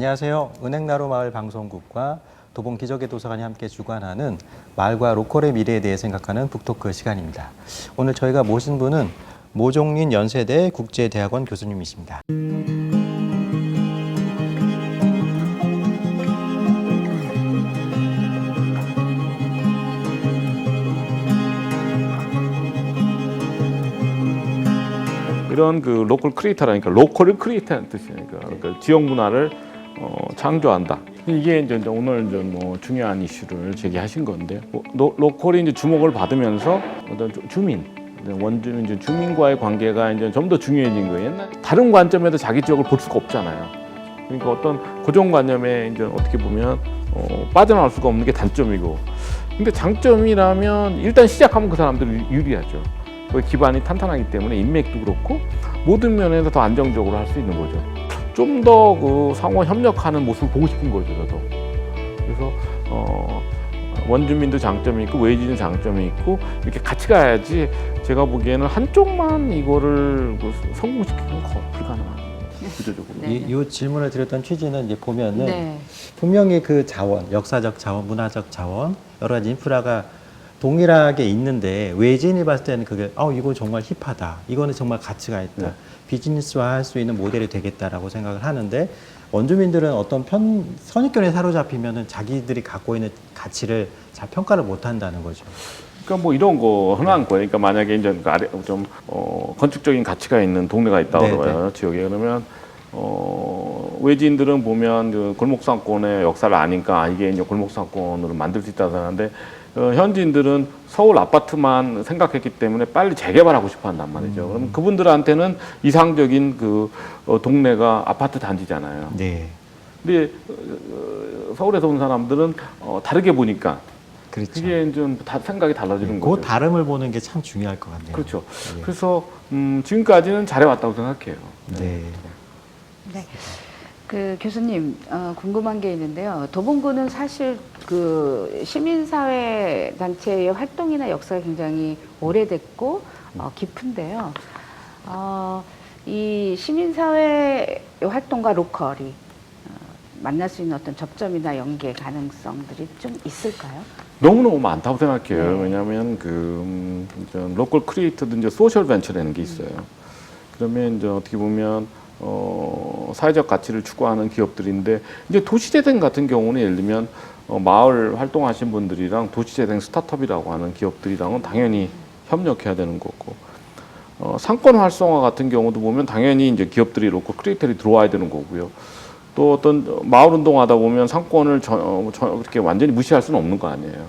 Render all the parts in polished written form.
안녕하세요. 은행나루 마을 방송국과 도봉 기적의 도서관이 함께 주관하는 마을과 로컬의 미래에 대해 생각하는 북토크 시간입니다. 오늘 저희가 모신 분은 모종린 연세대 국제대학원 교수님이십니다. 이런 그 로컬 크리에이터라니까 로컬을 크리에이터라는 뜻이니까 그러니까 지역 문화를 창조한다. 이게 이제 오늘 이제 뭐 중요한 이슈를 제기하신 건데 로컬이 이제 주목을 받으면서 어떤 주민 원주민 이제 주민과의 관계가 이제 좀 더 중요해진 거예요. 옛날 다른 관점에서 자기 지역을 볼 수가 없잖아요. 그러니까 어떤 고정관념에 이제 어떻게 보면 빠져나올 수가 없는 게 단점이고, 근데 장점이라면 일단 시작하면 그 사람들이 유리하죠. 그 기반이 탄탄하기 때문에 인맥도 그렇고 모든 면에서 더 안정적으로 할 수 있는 거죠. 좀 더 그 상호 협력하는 모습을 보고 싶은 거죠, 저도. 그래서 원주민도 장점이 있고 외지인 장점이 있고 이렇게 같이 가야지. 제가 보기에는 한쪽만 이거를 성공시키는 건 불가능한 구조적으로. 이 질문을 드렸던 취지는 이제 보면은 네. 분명히 그 자원, 역사적 자원, 문화적 자원, 여러 가지 인프라가 동일하게 있는데 외지인이 봤을 때는 그게 이거 정말 힙하다, 이거는 정말 가치가 있다, 네. 비즈니스화할 수 있는 모델이 되겠다라고 생각을 하는데, 원주민들은 어떤 선입견에 사로잡히면은 자기들이 갖고 있는 가치를 잘 평가를 못 한다는 거죠. 그러니까 뭐 이런 거 흔한 거예요. 그러니까 만약에 이제 좀 건축적인 가치가 있는 동네가 있다고 그러면 지역에, 그러면 외지인들은 보면 그 골목상권의 역사를 아니까 이게 이제 골목상권으로 만들 수 있다고 하는데, 현지인들은 서울 아파트만 생각했기 때문에 빨리 재개발하고 싶어 한단 말이죠. 그럼 그분들한테는 이상적인 그 동네가 아파트 단지잖아요. 네. 근데 서울에서 온 사람들은 다르게 보니까 그렇죠. 그게 좀 생각이 달라지는 그 거죠. 다름을 보는 게 참 중요할 것 같네요. 그렇죠. 네. 그래서 지금까지는 잘해왔다고 생각해요. 네. 네. 그 교수님, 궁금한 게 있는데요. 도봉구는 사실 그 시민사회 단체의 활동이나 역사가 굉장히 오래됐고 깊은데요. 이 시민사회 활동과 로컬이 만날 수 있는 어떤 접점이나 연계 가능성들이 좀 있을까요? 너무너무 많다고 생각해요. 네. 왜냐하면 로컬 크리에이터도 이제 소셜 벤처라는 게 있어요. 그러면 이제 어떻게 보면 사회적 가치를 추구하는 기업들인데, 이제 도시재생 같은 경우는 예를 들면 마을 활동하신 분들이랑 도시재생 스타트업이라고 하는 기업들이랑은 당연히 협력해야 되는 거고, 상권 활성화 같은 경우도 보면 당연히 이제 기업들이 로컬 크리에이터들이 들어와야 되는 거고요. 또 어떤 마을 운동하다 보면 상권을 그렇게 완전히 무시할 수는 없는 거 아니에요.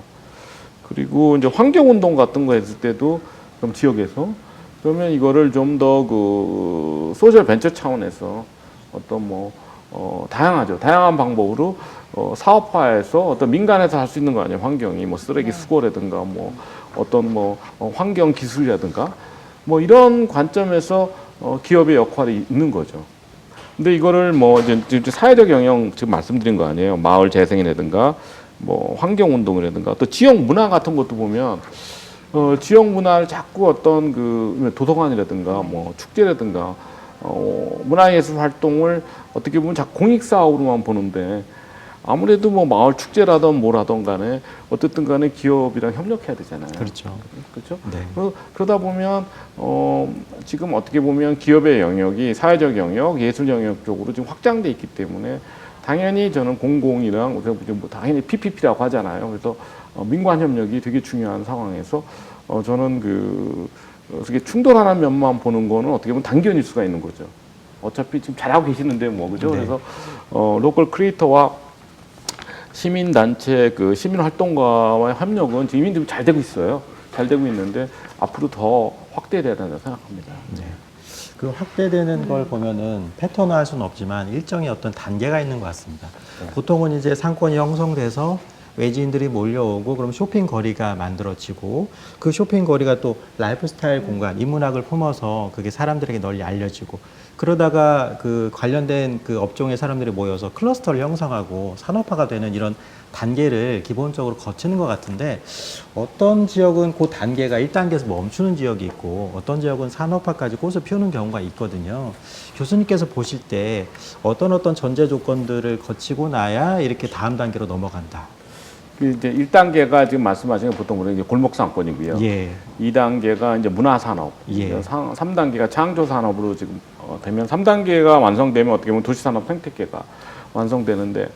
그리고 이제 환경 운동 같은 거 했을 때도 그럼 지역에서 그러면 이거를 좀 더 그 소셜 벤처 차원에서 어떤 다양하죠. 다양한 방법으로 사업화해서 어떤 민간에서 할 수 있는 거 아니에요. 환경이 쓰레기 수거라든가 어떤 환경 기술이라든가 이런 관점에서 기업의 역할이 있는 거죠. 근데 이거를 이제 사회적 영역 지금 말씀드린 거 아니에요. 마을 재생이라든가 환경 운동이라든가 또 지역 문화 같은 것도 보면 지역 문화를 자꾸 어떤 그 도서관이라든가 축제라든가 문화예술 활동을 어떻게 보면 자꾸 공익 사업으로만 보는데, 아무래도 마을 축제라든 뭐라든 간에 어쨌든 간에 기업이랑 협력해야 되잖아요. 그렇죠. 그렇죠? 네. 그러다 보면 지금 어떻게 보면 기업의 영역이 사회적 영역, 예술 영역 쪽으로 지금 확장돼 있기 때문에 당연히 저는 공공이랑 당연히 PPP라고 하잖아요. 그래서 민관 협력이 되게 중요한 상황에서 저는 그게 충돌하는 면만 보는 거는 어떻게 보면 단견일 수가 있는 거죠. 어차피 지금 잘하고 계시는데 그죠? 네. 그래서 로컬 크리에이터와 시민단체 시민활동가와의 협력은 지금 이미 좀 잘 되고 있어요. 잘 되고 있는데 앞으로 더 확대돼야 된다고 생각합니다. 네. 그 확대되는 걸 보면은 패턴화할 수는 없지만 일정의 어떤 단계가 있는 것 같습니다. 네. 보통은 이제 상권이 형성돼서 외지인들이 몰려오고 그럼 쇼핑 거리가 만들어지고 그 쇼핑 거리가 또 라이프 스타일 공간, 인문학을 품어서 그게 사람들에게 널리 알려지고 그러다가 그 관련된 그 업종의 사람들이 모여서 클러스터를 형성하고 산업화가 되는 이런 단계를 기본적으로 거치는 것 같은데 어떤 지역은 그 단계가 1단계에서 멈추는 지역이 있고 어떤 지역은 산업화까지 꽃을 피우는 경우가 있거든요. 교수님께서 보실 때 어떤 전제 조건들을 거치고 나야 이렇게 다음 단계로 넘어간다. 이제 1단계가 지금 말씀하신 게 보통 우리 이제 골목 상권이고요. 예. 2단계가 이제 문화 산업, 예. 3단계가 창조 산업으로 지금 되면 3단계가 완성되면 어떻게 보면 도시 산업 생태계가 완성되는데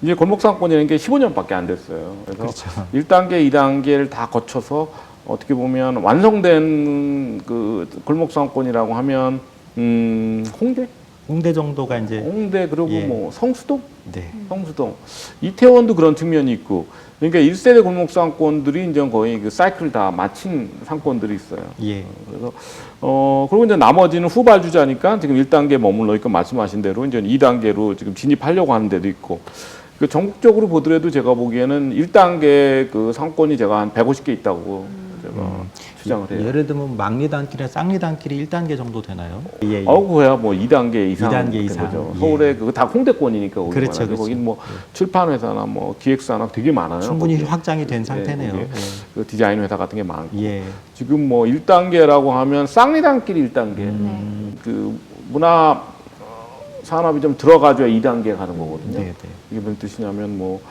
이제 골목 상권이라는 게 15년밖에 안 됐어요. 그래서 그렇죠. 1단계, 2단계를 다 거쳐서 어떻게 보면 완성된 그 골목 상권이라고 하면 홍대? 홍대 정도가 이제 홍대 그리고 예. 뭐 성수동? 네. 성수동, 이태원도 그런 측면이 있고, 그러니까 1세대 골목 상권들이 이제 거의 그 사이클 다 마친 상권들이 있어요. 예. 그래서 그리고 이제 나머지는 후발주자니까 지금 1단계 머물러 있고 말씀하신 대로 이제 2단계로 지금 진입하려고 하는 데도 있고, 그 전국적으로 보더라도 제가 보기에는 1단계 그 상권이 제가 한 150개 있다고 제가 주장을 해요. 예를 들면 막리단길이나 쌍리단길이 1단계 정도 되나요? 예, 예. 그거야 뭐 2단계 이상 2단계 된 이상. 거죠. 예. 서울에 그거 다 홍대권이니까 거기 그렇죠, 말하죠. 그렇죠. 거긴 뭐 출판 회사나 뭐 기획사나 되게 많아요. 충분히 거기. 확장이 된 상태네요. 거기에 그 디자인 회사 같은 게 많고. 예. 지금 뭐 1단계라고 하면 쌍리단길이 1단계. 그 문화 산업이 좀 들어가줘야 2단계 가는 거거든요. 네, 네. 이게 무슨 뜻이냐면 뭐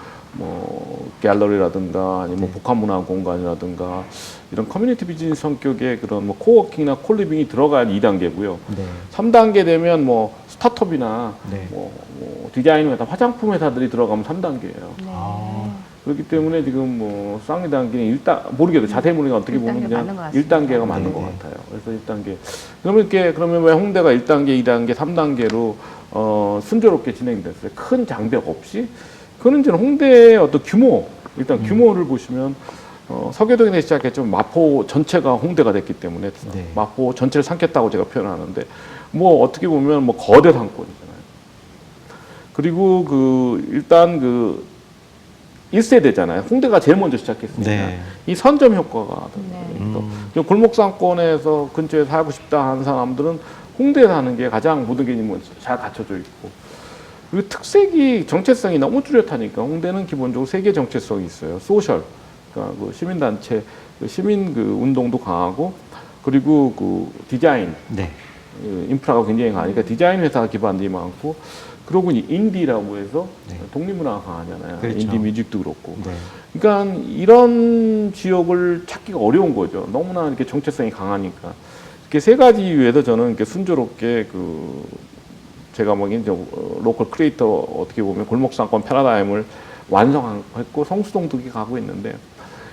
갤러리라든가 아니면 뭐 복합 문화 공간이라든가 이런 커뮤니티 비즈니스 성격의 그런 뭐 코워킹이나 콜리빙이 들어가야 2단계고요. 네. 3단계 되면 뭐 스타트업이나 네. 뭐 디자인 회사, 화장품 회사들이 들어가면 3단계예요. 아. 그렇기 때문에 지금 뭐 쌍리단계는 모르겠어요. 자세히 모르니까 어떻게 보면 1단계 맞는 것 그냥 같습니다. 1단계가 맞는 네, 것 네. 같아요. 그래서 1단계. 그러면 왜 홍대가 1단계, 2단계, 3단계로 순조롭게 진행됐어요. 큰 장벽 없이. 그거는 이제 홍대의 어떤 규모, 일단 규모를 보시면 서교동에서 시작했지만 마포 전체가 홍대가 됐기 때문에 네. 마포 전체를 삼켰다고 제가 표현하는데 뭐 어떻게 보면 뭐 거대 상권이잖아요. 그리고 일단 1세대잖아요. 홍대가 제일 먼저 시작했으니까 네. 이 선점 효과가 네. 또 골목 상권에서 근처에 살고 싶다 하는 사람들은 홍대에 사는 게 가장 모든 게 잘 갖춰져 있고, 그리고 특색이 정체성이 너무 뚜렷하니까 홍대는 기본적으로 세계 정체성이 있어요. 소셜, 그러니까 그 시민단체, 시민 운동도 강하고, 그리고 디자인, 네. 인프라가 굉장히 강하니까 디자인 회사 기반들이 많고, 그러고 인디라고 해서 네. 독립문화가 강하잖아요. 그렇죠. 인디 뮤직도 그렇고. 네. 그러니까 이런 지역을 찾기가 어려운 거죠. 너무나 이렇게 정체성이 강하니까. 이렇게 세 가지 이유에서 저는 이렇게 순조롭게 제가 보기엔 로컬 크리에이터 어떻게 보면 골목상권 패러다임을 완성했고 성수동도 가고 있는데,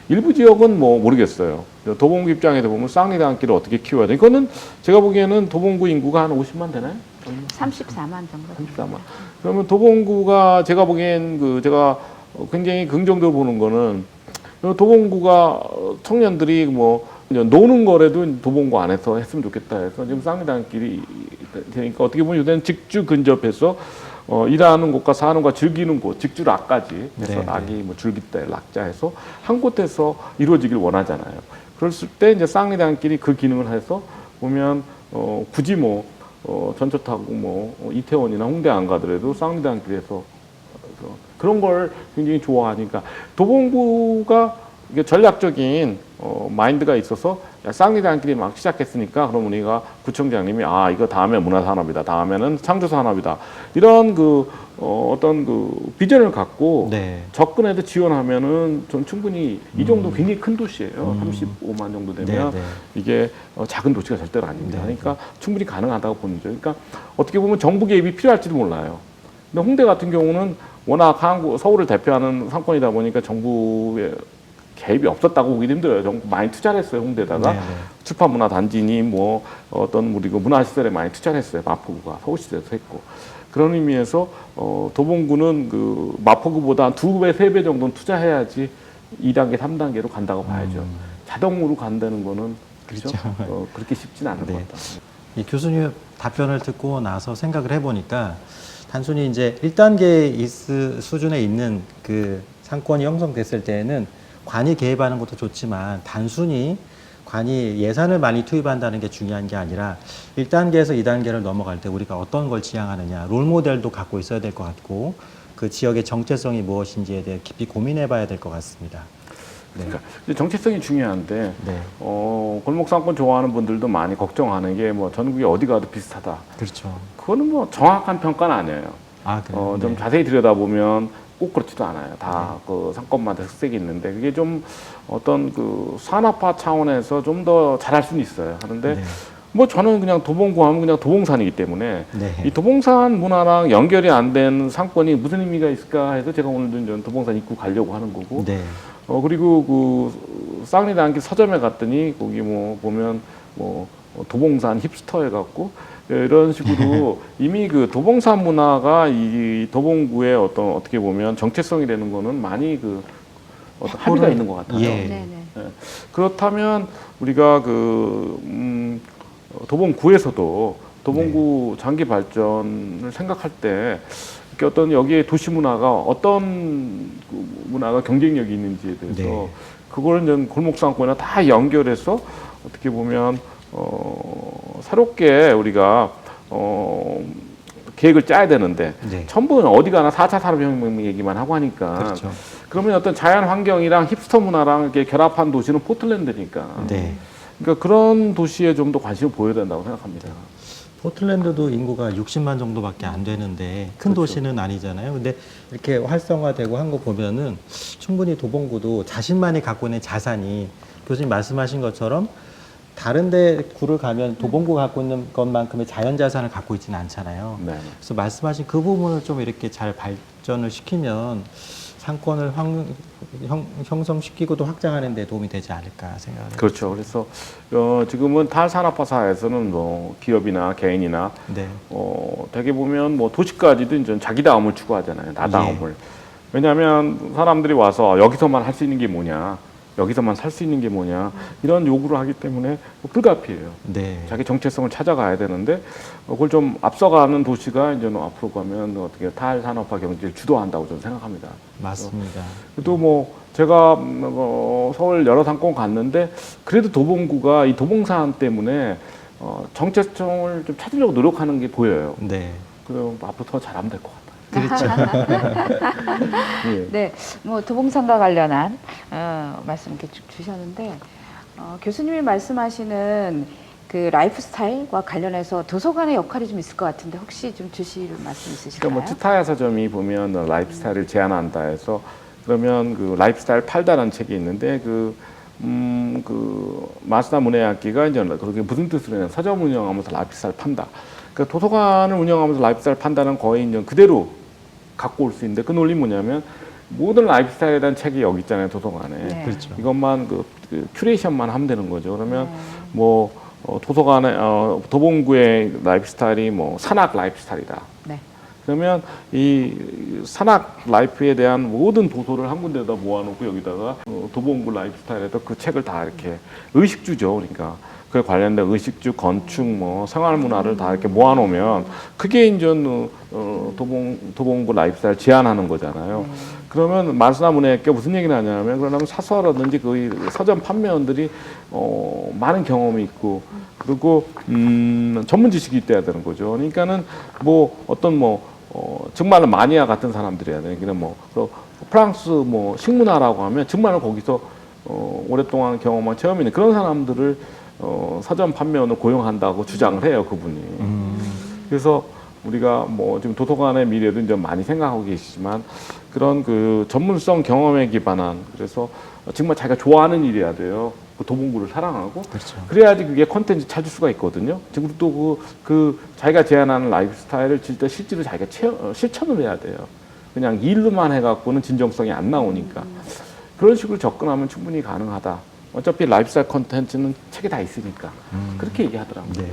일부 지역은 뭐 모르겠어요. 도봉구 입장에서 보면 쌍리단길을 어떻게 키워야 돼. 이거는 제가 보기에는 도봉구 인구가 한 50만 되나요? 34만 정도. 34만. 그러면 도봉구가 제가 보기엔 제가 굉장히 긍정적으로 보는 거는 도봉구가 청년들이 뭐 노는 거라도 도봉구 안에서 했으면 좋겠다 해서 지금 쌍리단길이 되니까 어떻게 보면 요새는 직주 근접해서 일하는 곳과 사는 곳과 즐기는 곳, 직주락까지 해서 네, 낙이 뭐 줄깃대 락자해서 한 곳에서 이루어지길 원하잖아요. 그랬을 때 이제 쌍리단길이 그 기능을 해서 보면 굳이 전철 타고 이태원이나 홍대 안 가더라도 쌍리단길에서 그런 걸 굉장히 좋아하니까 도봉구가 이게 전략적인 마인드가 있어서 쌍리단길이 막 시작했으니까 그럼 우리가 구청장님이 이거 다음에 문화산업이다, 다음에는 창조산업이다, 이런 어떤 비전을 갖고 네. 접근해서 지원하면은 전 충분히 이 정도 굉장히 큰 도시예요. 35만 정도 되면 네, 네. 이게 작은 도시가 절대로 아닙니다. 네. 그러니까 충분히 가능하다고 보는 거죠. 그러니까 어떻게 보면 정부 개입이 필요할지도 몰라요. 근데 홍대 같은 경우는 워낙 서울을 대표하는 상권이다 보니까 정부의 개입이 없었다고 보기도 힘들어요. 정부 많이 투자를 했어요, 홍대다가. 네, 네. 출판문화단지니 어떤 우리 문화시설에 많이 투자를 했어요. 마포구가 서울시에서 했고. 그런 의미에서 도봉구는 마포구보다 한 2배, 3배 정도는 투자해야지 2단계, 3단계로 간다고 봐야죠. 자동으로 간다는 거는 그렇죠? 그렇게 쉽진 않을 네. 것 같다. 이 교수님 답변을 듣고 나서 생각을 해보니까 단순히 이제 1단계 수준에 있는 상권이 형성됐을 때에는 관이 개입하는 것도 좋지만 단순히 관이 예산을 많이 투입한다는 게 중요한 게 아니라 1단계에서 2단계를 넘어갈 때 우리가 어떤 걸 지향하느냐 롤모델도 갖고 있어야 될 것 같고 그 지역의 정체성이 무엇인지에 대해 깊이 고민해 봐야 될 것 같습니다. 네. 그러니까 이제 정체성이 중요한데 네. 골목 상권 좋아하는 분들도 많이 걱정하는 게 뭐 전국에 어디 가도 비슷하다. 그렇죠. 그거는 뭐 정확한 평가는 아니에요. 아, 그래요? 좀 네. 자세히 들여다보면 꼭 그렇지도 않아요. 다 그 상권마다 특색이 있는데 그게 좀 어떤 그 산업화 차원에서 좀 더 잘할 수는 있어요. 하는데 네. 뭐 저는 그냥 도봉구 하면 그냥 도봉산이기 때문에 네. 이 도봉산 문화랑 연결이 안 된 상권이 무슨 의미가 있을까 해서 제가 오늘도 이제 도봉산 입구 가려고 하는 거고. 네. 그리고 그 쌍리단길 서점에 갔더니 거기 뭐 보면 뭐 도봉산 힙스터 해갖고 이런 식으로 이미 그 도봉산 문화가 이 도봉구의 어떤 어떻게 보면 정체성이 되는 거는 많이 그 어떤 합의가 있는 것 같아요. 예. 네네. 예. 그렇다면 우리가 도봉구에서도 도봉구 장기 발전을 생각할 때 이렇게 어떤 여기에 도시 문화가 어떤 그 문화가 경쟁력이 있는지에 대해서 네. 그걸 이제 골목상권이나 다 연결해서 어떻게 보면 새롭게 우리가 계획을 짜야 되는데 네. 전부 어디 가나 4차 산업혁명 얘기만 하고 하니까 그렇죠. 그러면 어떤 자연 환경이랑 힙스터 문화랑 이렇게 결합한 도시는 포틀랜드니까. 네. 그러니까 그런 도시에 좀 더 관심을 보여야 된다고 생각합니다. 포틀랜드도 인구가 60만 정도밖에 안 되는데 큰 그렇죠. 도시는 아니잖아요. 근데 이렇게 활성화되고 한 거 보면은 충분히 도봉구도 자신만이 갖고 있는 자산이 교수님 말씀하신 것처럼 다른 데 구를 가면 도봉구가 갖고 있는 것만큼의 자연 자산을 갖고 있지는 않잖아요. 네. 그래서 말씀하신 그 부분을 좀 이렇게 잘 발전을 시키면 상권을 형성시키고도 확장하는 데 도움이 되지 않을까 생각합니다. 그렇죠. 그래서 지금은 탈산업화 사회에서는 뭐 기업이나 개인이나 네. 되게 보면 뭐 도시까지도 이제 자기다움을 추구하잖아요. 나다움을. 왜냐하면 사람들이 와서 여기서만 할 수 있는 게 뭐냐, 여기서만 살 수 있는 게 뭐냐 이런 요구를 하기 때문에 불가피해요. 네. 자기 정체성을 찾아가야 되는데 그걸 좀 앞서가는 도시가 이제 앞으로 가면 어떻게 탈산업화 경제를 주도한다고 저는 생각합니다. 맞습니다. 또 뭐 제가 서울 여러 상권 갔는데 그래도 도봉구가 이 도봉산 때문에 정체성을 좀 찾으려고 노력하는 게 보여요. 네. 그럼 앞으로 더 잘하면 될 것 같아요. 그렇죠. 예. 네, 뭐 도봉산과 관련한 말씀 이렇게 쭉 주셨는데 교수님이 말씀하시는 그 라이프 스타일과 관련해서 도서관의 역할이 좀 있을 것 같은데 혹시 좀 주실 말씀 있으실까요? 그러니까 뭐 츠타야 서점이 보면 라이프 스타일을 제안한다 해서 그러면 그 라이프 스타일 팔다라는 책이 있는데 그 마스다 문해악기가 이제 그렇게 무슨 뜻으로 냐 서점 운영하면서 라이프 스타일 판다. 그러니까 도서관을 운영하면서 라이프 스타일 판다는 거의 이제 그대로 갖고 올 수 있는데 그 논리 뭐냐면 모든 라이프 스타일에 대한 책이 여기 있잖아요 도서관에. 네. 그렇죠. 이것만 그 큐레이션만 하면 되는 거죠. 그러면 뭐 도서관에 도봉구의 라이프 스타일이 뭐 산악 라이프 스타일이다. 네. 그러면 이 산악 라이프에 대한 모든 도서를 한 군데다 모아놓고 여기다가 도봉구 라이프 스타일에서 그 책을 다 이렇게 의식주죠. 그러니까 그에 관련된 의식주, 건축, 뭐 생활 문화를 다 이렇게 모아놓으면 그게 이제 도봉구 라이프 스타일 제안하는 거잖아요. 그러면 마스다 문해학교 무슨 얘기를 하냐면 그러면 사서라든지 그 서점 판매원들이 많은 경험이 있고 그리고 전문 지식이 있어야 되는 거죠. 그러니까는 뭐 어떤 정말 마니아 같은 사람들이야 되는 그냥 프랑스 식문화라고 하면 정말 거기서 오랫동안 경험한 체험이 있는 그런 사람들을 서점 판매원을 고용한다고 주장을 해요 그분이. 그래서 우리가 지금 도서관의 미래도 이제 많이 생각하고 계시지만 그런 그 전문성 경험에 기반한 그래서 정말 자기가 좋아하는 일이어야 돼요. 그 도봉구를 사랑하고 그렇죠. 그래야지 그게 콘텐츠 찾을 수가 있거든요. 지금 또 그 자기가 제안하는 라이프 스타일을 진짜 실제로 자기가 실천을 해야 돼요. 그냥 일로만 해갖고는 진정성이 안 나오니까 그런 식으로 접근하면 충분히 가능하다. 어차피 라이프 스타일 콘텐츠는 책에 다 있으니까 그렇게 얘기하더라고요. 네.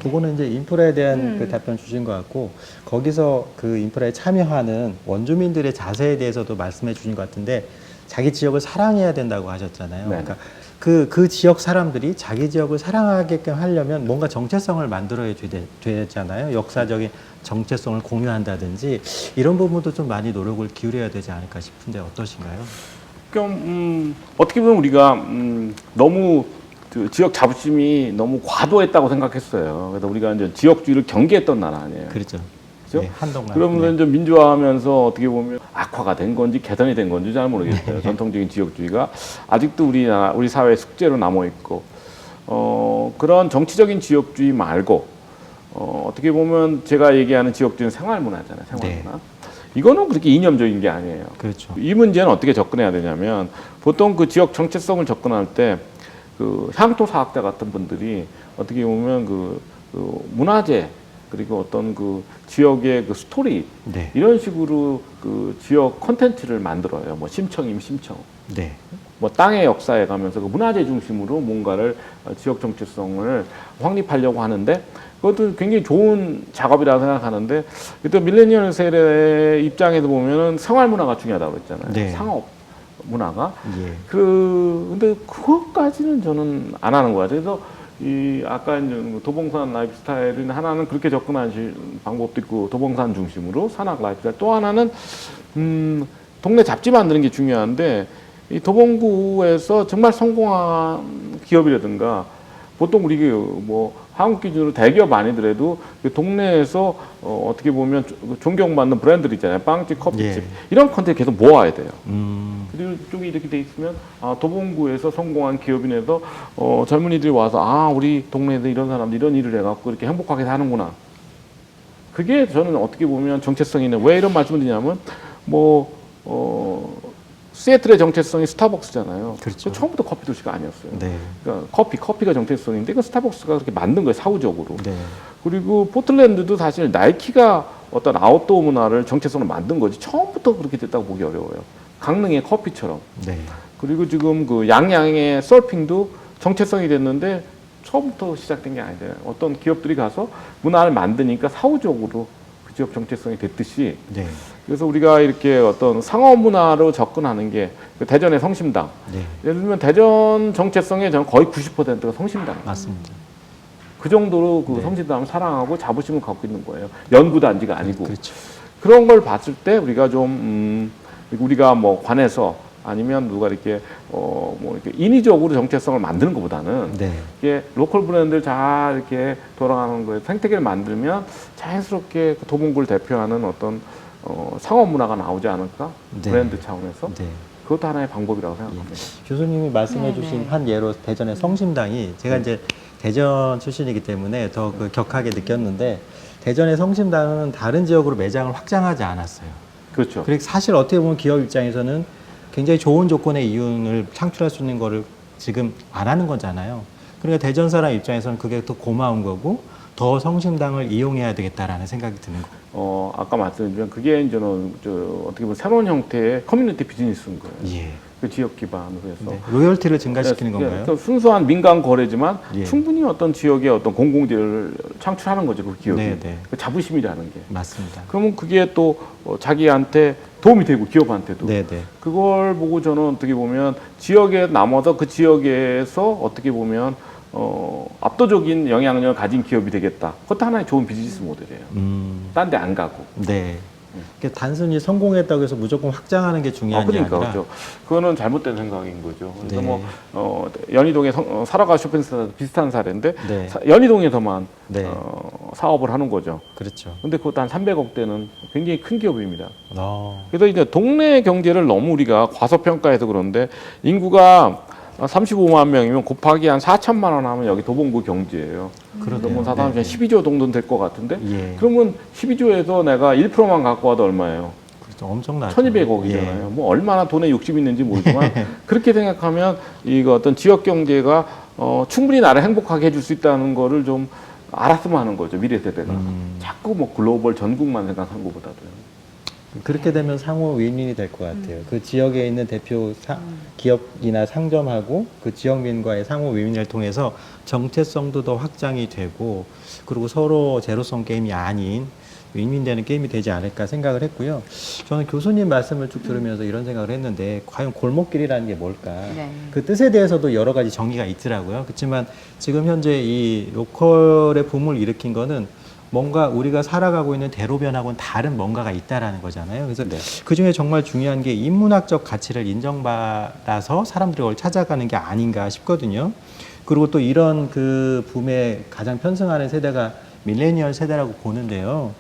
그거는 이제 인프라에 대한 그 답변 주신 것 같고 거기서 그 인프라에 참여하는 원주민들의 자세에 대해서도 말씀해 주신 것 같은데 자기 지역을 사랑해야 된다고 하셨잖아요. 네. 그러니까 그 지역 사람들이 자기 지역을 사랑하게끔 하려면 뭔가 정체성을 만들어야 되잖아요. 역사적인 정체성을 공유한다든지 이런 부분도 좀 많이 노력을 기울여야 되지 않을까 싶은데 어떠신가요? 그럼 어떻게 보면 우리가 너무 그 지역 자부심이 너무 과도했다고 생각했어요. 그래서 우리가 이제 지역주의를 경계했던 나라 아니에요. 그렇죠. 그렇죠? 네, 한동안. 그러면서 네. 이제 민주화하면서 어떻게 보면 악화가 된 건지 개선이 된 건지 잘 모르겠어요. 전통적인 지역주의가 아직도 우리 사회 숙제로 남아 있고 그런 정치적인 지역주의 말고 어떻게 보면 제가 얘기하는 지역주의는 생활문화잖아요. 생활문화. 이거는 그렇게 이념적인 게 아니에요. 그렇죠. 이 문제는 어떻게 접근해야 되냐면 보통 그 지역 정체성을 접근할 때 그 향토 사학자 같은 분들이 어떻게 보면 그 문화재 그리고 어떤 그 지역의 그 스토리 네. 이런 식으로 그 지역 콘텐츠를 만들어요. 뭐 심청이면 심청, 네. 뭐 땅의 역사에 가면서 그 문화재 중심으로 뭔가를 지역 정체성을 확립하려고 하는데 그것도 굉장히 좋은 작업이라고 생각하는데 또 밀레니얼 세대 입장에서 보면은 생활 문화가 중요하다고 그랬잖아요. 네. 상업 문화가 예. 근데 그것까지는 저는 안 하는 거야. 그래서 이 아까 이제 도봉산 라이프 스타일은 하나는 그렇게 접근하는 방법도 있고 도봉산 중심으로 산악 라이프 스타일 또 하나는 동네 잡지 만드는 게 중요한데 이 도봉구에서 정말 성공한 기업이라든가 보통 우리 뭐 한국 기준으로 대기업 아니더라도 그 동네에서 어떻게 보면 존경받는 브랜드들 있잖아요. 빵집, 커피집 예. 이런 컨텐츠 계속 모아야 돼요. 음. 그리고 이렇게 돼 있으면 도봉구에서 성공한 기업인에서 젊은이들이 와서 우리 동네에서 이런 사람들 이런 일을 해갖고 이렇게 행복하게 사는구나. 그게 저는 어떻게 보면 정체성이 있는 왜 이런 말씀을 드리냐면 시애틀의 정체성이 스타벅스잖아요. 그렇죠. 처음부터 커피 도시가 아니었어요. 네. 그러니까 커피가 정체성인데 그 스타벅스가 그렇게 만든 거예요 사후적으로. 네. 그리고 포틀랜드도 사실 나이키가 어떤 아웃도어 문화를 정체성으로 만든 거지 처음부터 그렇게 됐다고 보기 어려워요. 강릉의 커피처럼. 네. 그리고 지금 그 양양의 서핑도 정체성이 됐는데 처음부터 시작된 게 아니잖아요. 어떤 기업들이 가서 문화를 만드니까 사후적으로 그 지역 정체성이 됐듯이 네. 그래서 우리가 이렇게 어떤 상업 문화로 접근하는 게 대전의 성심당. 네. 예를 들면 대전 정체성의 저는 거의 90%가 성심당이에요. 맞습니다. 그 정도로 그 네. 성심당을 사랑하고 자부심을 갖고 있는 거예요. 연구단지가 아니고. 그렇죠. 그런 걸 봤을 때 우리가 좀 우리가 뭐 관해서 아니면 누가 이렇게 이렇게 인위적으로 정체성을 만드는 것보다는 네. 이게 로컬 브랜드를 잘 이렇게 돌아가는 거에 생태계를 만들면 자연스럽게 그 도봉구를 대표하는 어떤 상업 문화가 나오지 않을까? 네. 브랜드 차원에서 네. 그것도 하나의 방법이라고 생각합니다. 교수님이 말씀해 네, 주신 네. 한 예로 대전의 성심당이 제가 이제 대전 출신이기 때문에 더 그 격하게 느꼈는데 대전의 성심당은 다른 지역으로 매장을 확장하지 않았어요. 그렇죠. 그리고 사실 어떻게 보면 기업 입장에서는 굉장히 좋은 조건의 이윤을 창출할 수 있는 거를 지금 안 하는 거잖아요. 그러니까 대전 사람 입장에서는 그게 더 고마운 거고 더 성심당을 이용해야 되겠다라는 생각이 드는 거예요. 아까 말씀드린 그게 이제는 어떻게 보면 새로운 형태의 커뮤니티 비즈니스인 거예요. 예. 그 지역 기반으로 해서. 네. 로열티를 증가시키는 네, 건가요? 그 순수한 민간 거래지만 예. 충분히 어떤 지역의 어떤 공공재를 창출하는 거죠, 그 기업이. 네, 네. 그 자부심이라는 게. 맞습니다. 그러면 그게 또 자기한테 도움이 되고 기업한테도. 네, 네. 그걸 보고 저는 어떻게 보면 지역에 남아서 그 지역에서 어떻게 보면 압도적인 영향력을 가진 기업이 되겠다. 그것도 하나의 좋은 비즈니스 모델이에요. 딴 데 안 가고. 네. 그러니까 단순히 성공했다고 해서 무조건 확장하는 게 중요한 게 그러니까 아니라 그렇죠. 그거는 잘못된 생각인 거죠. 그래서 네. 연희동의 사라가 쇼핑센터 비슷한 사례인데 네. 연희동에서만 네. 사업을 하는 거죠. 그렇죠. 근데 그것도 한 300억대는 굉장히 큰 기업입니다. 어. 그래서 이제 동네 경제를 너무 우리가 과소평가해서 그런데 인구가 35만 명이면 곱하기 한 4천만 원 하면 여기 도봉구 경제예요. 그러면 사람 네. 12조 정도는 될 것 같은데 예. 그러면 12조에서 내가 1%만 갖고 와도 얼마예요? 그렇죠. 엄청나죠. 1200억이잖아요. 예. 뭐 얼마나 돈에 욕심이 있는지 모르지만 그렇게 생각하면 이거 어떤 지역 경제가 충분히 나를 행복하게 해줄 수 있다는 거를 좀 알았으면 하는 거죠. 미래 세대가. 자꾸 뭐 글로벌 전국만 생각하는 것보다도요. 그렇게 되면 상호 윈윈이 될 것 같아요. 그 지역에 있는 대표 기업이나 상점하고 그 지역민과의 상호 윈윈을 통해서 정체성도 더 확장이 되고 그리고 서로 제로섬 게임이 아닌 윈윈되는 게임이 되지 않을까 생각을 했고요. 저는 교수님 말씀을 쭉 들으면서 이런 생각을 했는데 과연 골목길이라는 게 뭘까? 네. 그 뜻에 대해서도 여러 가지 정의가 있더라고요. 그렇지만 지금 현재 이 로컬의 붐을 일으킨 거는 뭔가 우리가 살아가고 있는 대로변하고는 다른 뭔가가 있다라는 거잖아요. 그래서 네. 그 중에 정말 중요한 게 인문학적 가치를 인정받아서 사람들이 그걸 찾아가는 게 아닌가 싶거든요. 그리고 또 이런 그 붐에 가장 편승하는 세대가 밀레니얼 세대라고 보는데요.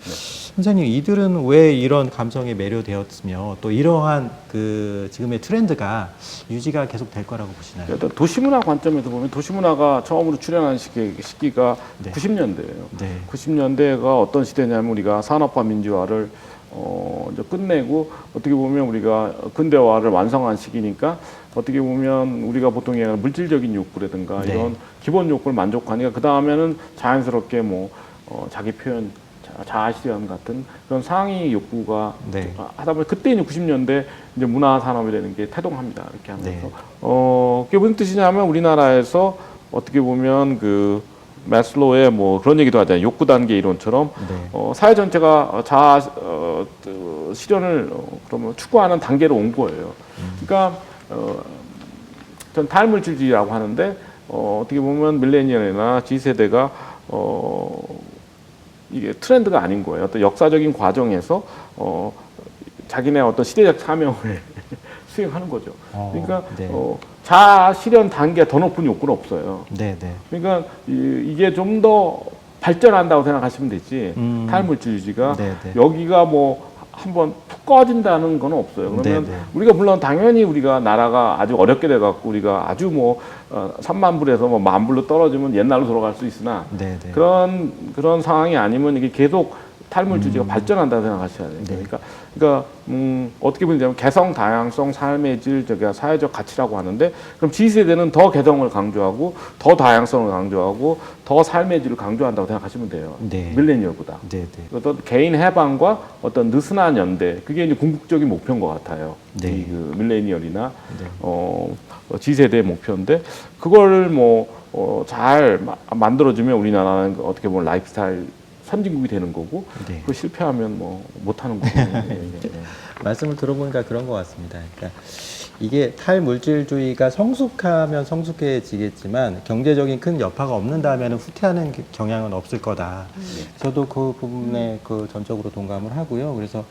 선생님, 이들은 왜 이런 감성에 매료되었으며 또 이러한 그 지금의 트렌드가 유지가 계속 될 거라고 보시나요? 일단 도시문화 관점에서 보면 도시문화가 처음으로 출현한 시기가 네. 90년대예요. 네. 90년대가 어떤 시대냐면 우리가 산업화 민주화를 이제 끝내고 어떻게 보면 우리가 근대화를 완성한 시기니까 어떻게 보면 우리가 보통 얘기하는 물질적인 욕구라든가 네. 이런 기본 욕구를 만족하니까 그 다음에는 자연스럽게 뭐 자기 표현, 자아 실현 같은 그런 상위 욕구가 네. 하다 보니 그때 이제 90년대 이제 문화 산업이라는 게 태동합니다. 이렇게 하면서 네. 그게 무슨 뜻이냐면 우리나라에서 어떻게 보면 그 매슬로우의 뭐 그런 얘기도 하잖아요. 욕구 단계 이론처럼 네. 사회 전체가 자아 실현을 그러면 추구하는 단계로 온 거예요. 그러니까 전 탈물질주의라고 하는데 어떻게 보면 밀레니얼이나 G세대가 이게 트렌드가 아닌 거예요. 어떤 역사적인 과정에서 자기네 어떤 시대적 사명을 수행하는 거죠. 그러니까 네. 자아 실현 단계 더 높은 욕구는 없어요. 네, 네. 그러니까 이게 좀 더 발전한다고 생각하시면 되지. 탈물질주의가 네, 네. 여기가 뭐 한번 푹 꺼진다는 건 없어요. 그러면 네, 네. 우리가 물론 당연히 우리가 나라가 아주 어렵게 돼갖고 우리가 아주 뭐 3만 불에서 뭐 10,000불로 떨어지면 옛날로 돌아갈 수 있으나 네, 네. 그런 상황이 아니면 이게 계속 탈물질주의가 발전한다고 생각하셔야 돼요. 네. 그러니까 어떻게 보면 개성, 다양성, 삶의 질, 저기 사회적 가치라고 하는데 그럼 G세대는 더 개성을 강조하고 더 다양성을 강조하고 더 삶의 질을 강조한다고 생각하시면 돼요. 네. 밀레니얼보다. 네, 네. 어떤 개인 해방과 어떤 느슨한 연대 그게 이제 궁극적인 목표인 것 같아요. 네. 이 그 밀레니얼이나 네. G세대의 목표인데 그걸 뭐 잘 만들어주면 우리나라는 어떻게 보면 라이프스타일 선진국이 되는 거고 네. 그 실패하면 뭐 못하는 거고. 말씀을 들어보니까 그런 것 같습니다. 그러니까 이게 탈물질주의가 성숙하면 성숙해지겠지만 경제적인 큰 여파가 없는다면 후퇴하는 경향은 없을 거다. 저도 그 부분에 그 전적으로 동감을 하고요. 그래서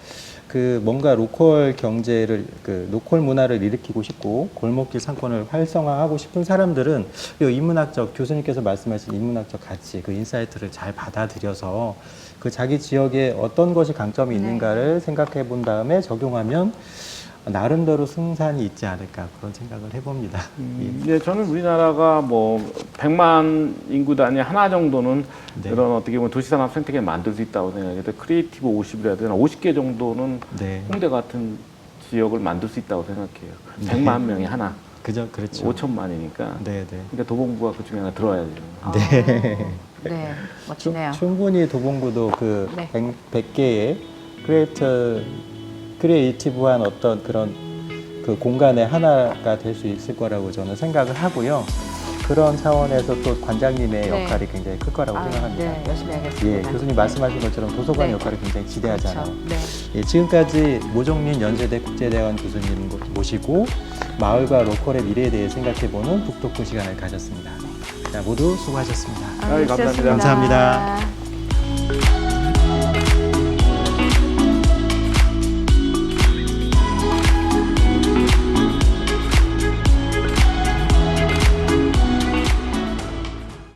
그 뭔가 로컬 경제를 그 로컬 문화를 일으키고 싶고 골목길 상권을 활성화하고 싶은 사람들은 이 인문학적 교수님께서 말씀하신 인문학적 가치 그 인사이트를 잘 받아들여서 그 자기 지역에 어떤 것이 강점이 있는가를 생각해 본 다음에 적용하면 나름대로 승산이 있지 않을까 그런 생각을 해봅니다. 예, 저는 우리나라가 뭐 100만 인구 단위 하나 정도는 네. 그런 어떻게 보면 도시산업 생태계 만들 수 있다고 생각해요. 크리에이티브 50이라든가 50개 정도는 네. 홍대 같은 지역을 만들 수 있다고 생각해요. 100만 명이 하나, 그죠, 그렇죠. 5천만이니까. 네, 네. 그러니까 도봉구가 그 중에 하나 들어야죠. 네. 네, 멋지네요. 충분히 도봉구도 그 네. 100개의 크리에이티브한 어떤 그런 그 공간의 하나가 될 수 있을 거라고 저는 생각을 하고요. 그런 차원에서 또 관장님의 네. 역할이 굉장히 클 거라고 생각합니다. 네, 열심히 하겠습니다. 예, 교수님 말씀하신 것처럼 도서관 네. 역할을 굉장히 지대하잖아요. 그렇죠. 네. 예, 지금까지 모종린 연세대 국제대학원 교수님 모시고 마을과 로컬의 미래에 대해 생각해보는 북토크 시간을 가졌습니다. 자, 모두 수고하셨습니다. 감사합니다. 수고하셨습니다. 감사합니다.